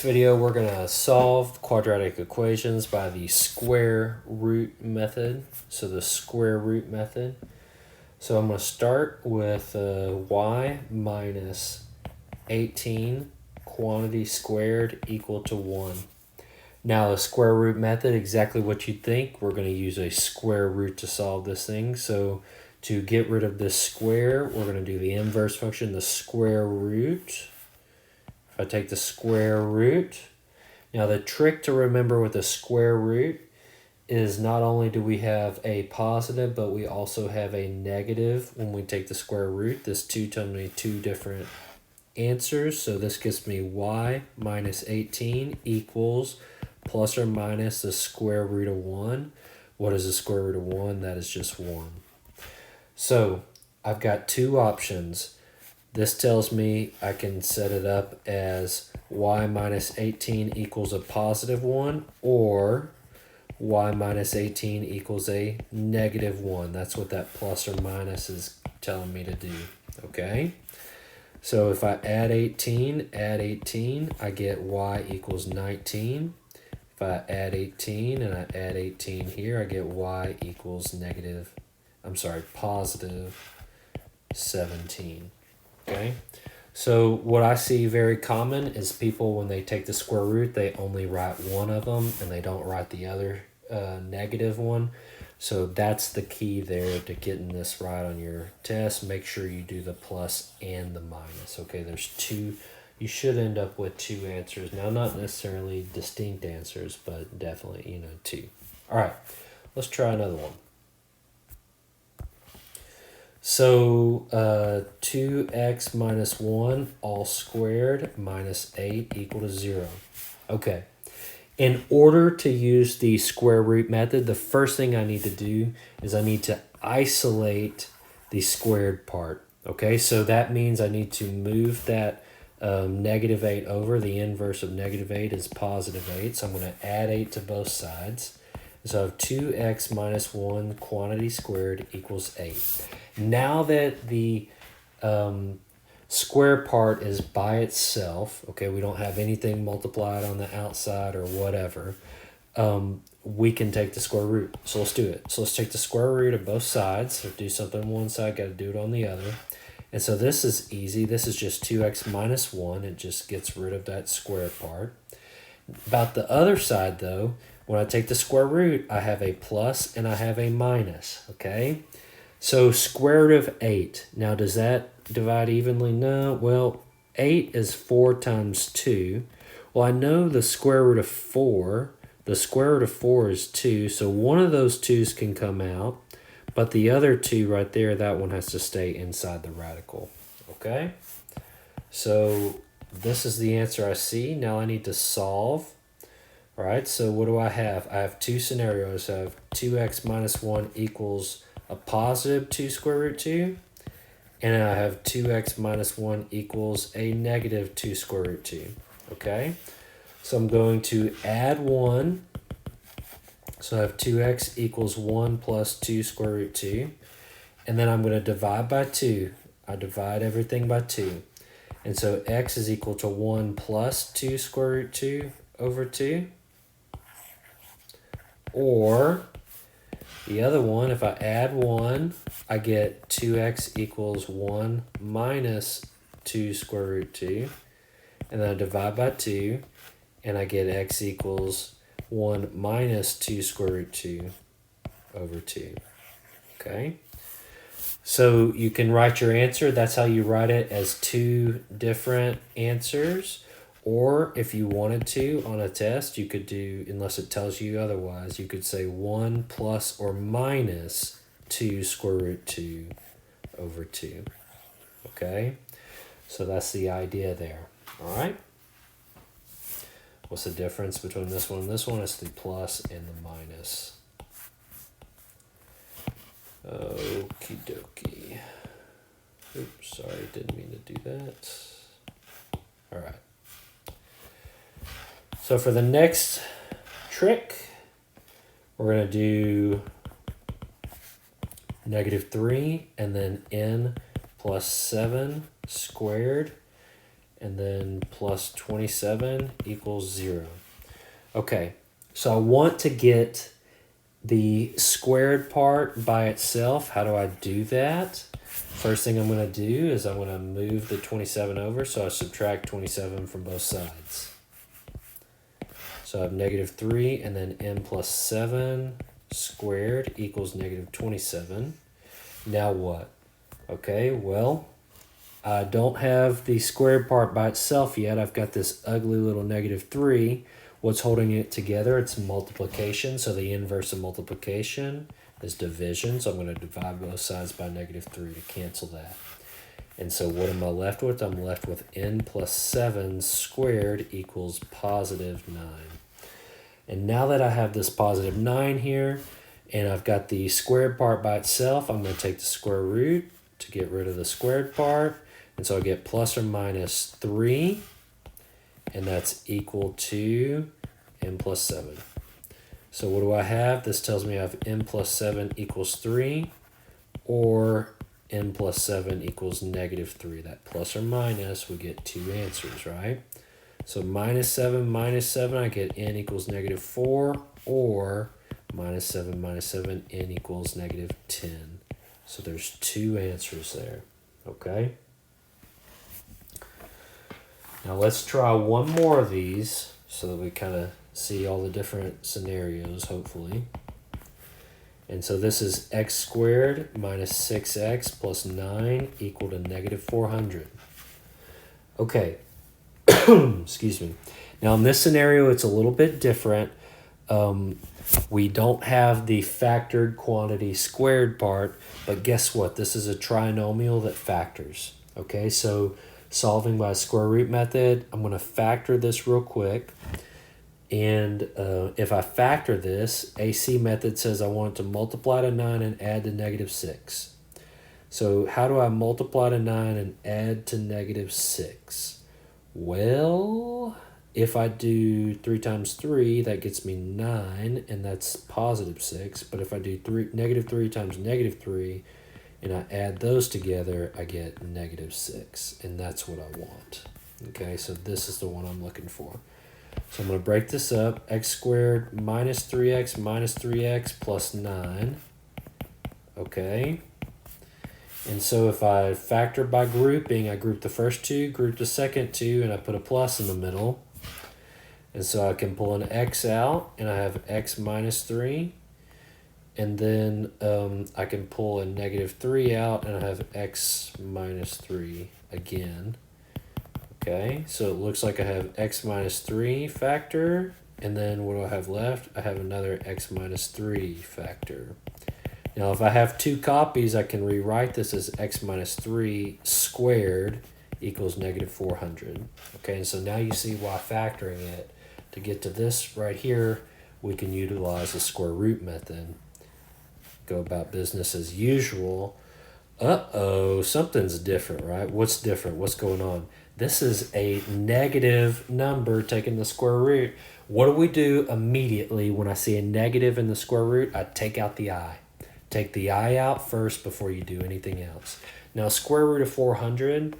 Video we're going to solve quadratic equations by the square root method. So the square root method. So I'm going to start with y minus 18 quantity squared equal to 1. Now the square root method, exactly what you'd think. We're going to use a square root to solve this thing. So to get rid of this square, we're going to do the inverse function, the square root. I take the square root. Now the trick to remember with the square root is not only do we have a positive, but we also have a negative when we take the square root. This 2 tells me two different answers. So this gives me y minus 18 equals plus or minus the square root of 1. What is the square root of 1? That is just 1. So I've got two options. This tells me I can set it up as y minus 18 equals a positive 1 or y minus 18 equals a negative 1. That's what that plus or minus is telling me to do, okay? So if I add 18, I get y equals 19. If I add 18 and I add 18 here, I get y equals positive 17. Okay, so what I see very common is people, when they take the square root, they only write one of them and they don't write the other negative one. So that's the key there to getting this right on your test. Make sure you do the plus and the minus. Okay, there's two. You should end up with two answers. Now, not necessarily distinct answers, but definitely, two. All right, let's try another one. So 2x minus 1 all squared minus 8 equal to 0. Okay. In order to use the square root method, the first thing I need to do is I need to isolate the squared part. Okay, so that means I need to move that negative 8 over. The inverse of negative 8 is positive 8. So I'm going to add 8 to both sides. So I have 2x minus 1 quantity squared equals 8. Now that the square part is by itself, okay, we don't have anything multiplied on the outside or whatever, we can take the square root. So let's do it. So let's take the square root of both sides. So do something on one side, got to do it on the other. And so this is easy. This is just 2x minus 1. It just gets rid of that square part. About the other side, though, when I take the square root, I have a plus and I have a minus, okay? So square root of 8. Now, does that divide evenly? No. Well, 8 is 4 times 2. Well, I know the square root of 4. The square root of 4 is 2. So one of those 2's can come out. But the other 2 right there, that one has to stay inside the radical. Okay? So this is the answer I see. Now I need to solve. All right, so what do I have? I have two scenarios. I have 2x minus 1 equals a positive 2 square root 2. And I have 2x minus 1 equals a negative 2 square root 2. Okay, so I'm going to add 1. So I have 2x equals 1 plus 2 square root 2. And then I'm going to divide by 2. I divide everything by 2. And so x is equal to 1 plus 2 square root 2 over 2. Or the other one, if I add 1, I get 2x equals 1 minus 2 square root 2. And then I divide by 2, and I get x equals 1 minus 2 square root 2 over 2. Okay? So you can write your answer. That's how you write it, as two different answers. Or if you wanted to on a test, you could do, unless it tells you otherwise, you could say 1 plus or minus 2 square root 2 over 2. Okay? So that's the idea there. All right? What's the difference between this one and this one? It's the plus and the minus. Okie dokie. Oops, sorry, didn't mean to do that. All right. So for the next trick, we're going to do -3 and then n plus 7 squared. and then plus 27 equals 0. Okay, so I want to get the squared part by itself. How do I do that? First thing I'm going to do is I'm going to move the 27 over, so I subtract 27 from both sides. So I have negative 3, and then n plus 7 squared equals negative 27. Now what? Okay, well, I don't have the squared part by itself yet. I've got this ugly little negative 3. What's holding it together? It's multiplication. So the inverse of multiplication is division. So I'm going to divide both sides by negative 3 to cancel that. And so what am I left with? I'm left with n plus 7 squared equals positive 9. And now that I have this positive 9 here, and I've got the squared part by itself, I'm going to take the square root to get rid of the squared part. And so I get plus or minus 3, and that's equal to n plus 7. So what do I have? This tells me I have n plus 7 equals 3, or n plus 7 equals negative 3. That plus or minus, we get two answers, right? So minus 7, I get n equals negative 4, or minus 7, n equals negative 10. So there's two answers there, okay? Now let's try one more of these so that we kind of see all the different scenarios, hopefully. And so this is x squared minus 6x plus 9 equal to negative 400. Okay, excuse me. Now in this scenario, it's a little bit different. We don't have the factored quantity squared part, but guess what? This is a trinomial that factors. Okay, so solving by square root method, I'm going to factor this real quick. And if I factor this, AC method says I want to multiply to 9 and add to negative 6. So how do I multiply to 9 and add to negative 6? Well, if I do 3 times 3, that gets me 9, and that's positive 6. But if I do negative 3 times negative 3, and I add those together, I get negative 6, and that's what I want. Okay, so this is the one I'm looking for. So I'm going to break this up. X squared minus 3x plus 9. Okay. And so if I factor by grouping, I group the first two, group the second two, and I put a plus in the middle. And so I can pull an x out, and I have x minus 3. And then I can pull a negative 3 out, and I have x minus 3 again. Okay, so it looks like I have x minus 3 factor, and then what do I have left? I have another x minus 3 factor. Now, if I have two copies, I can rewrite this as x minus 3 squared equals negative 400. Okay, and so now you see why factoring it. To get to this right here, we can utilize the square root method. Go about business as usual. Uh-oh, something's different, right? What's different? What's going on? This is a negative number taking the square root. What do we do immediately when I see a negative in the square root? I take out the I. Take the I out first before you do anything else. Now, square root of 400,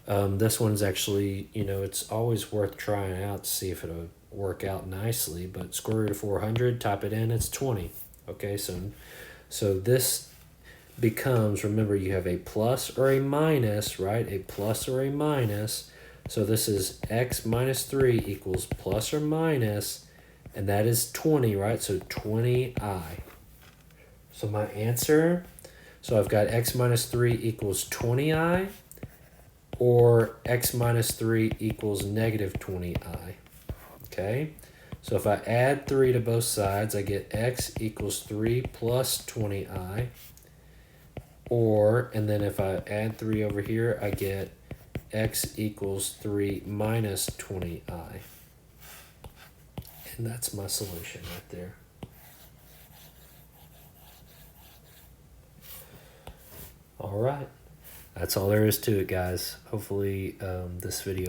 this one's actually, it's always worth trying out to see if it'll work out nicely. But square root of 400, type it in, it's 20. Okay, so this becomes, remember, you have a plus or a minus, right? A plus or a minus. So this is x minus 3 equals plus or minus, and that is 20, right? So 20i. So my answer, so I've got x minus 3 equals 20i, or x minus 3 equals negative 20i. Okay? So if I add 3 to both sides, I get x equals 3 plus 20i. Or, and then if I add 3 over here, I get x equals 3 minus 20i. And that's my solution right there. All right. That's all there is to it, guys. Hopefully this video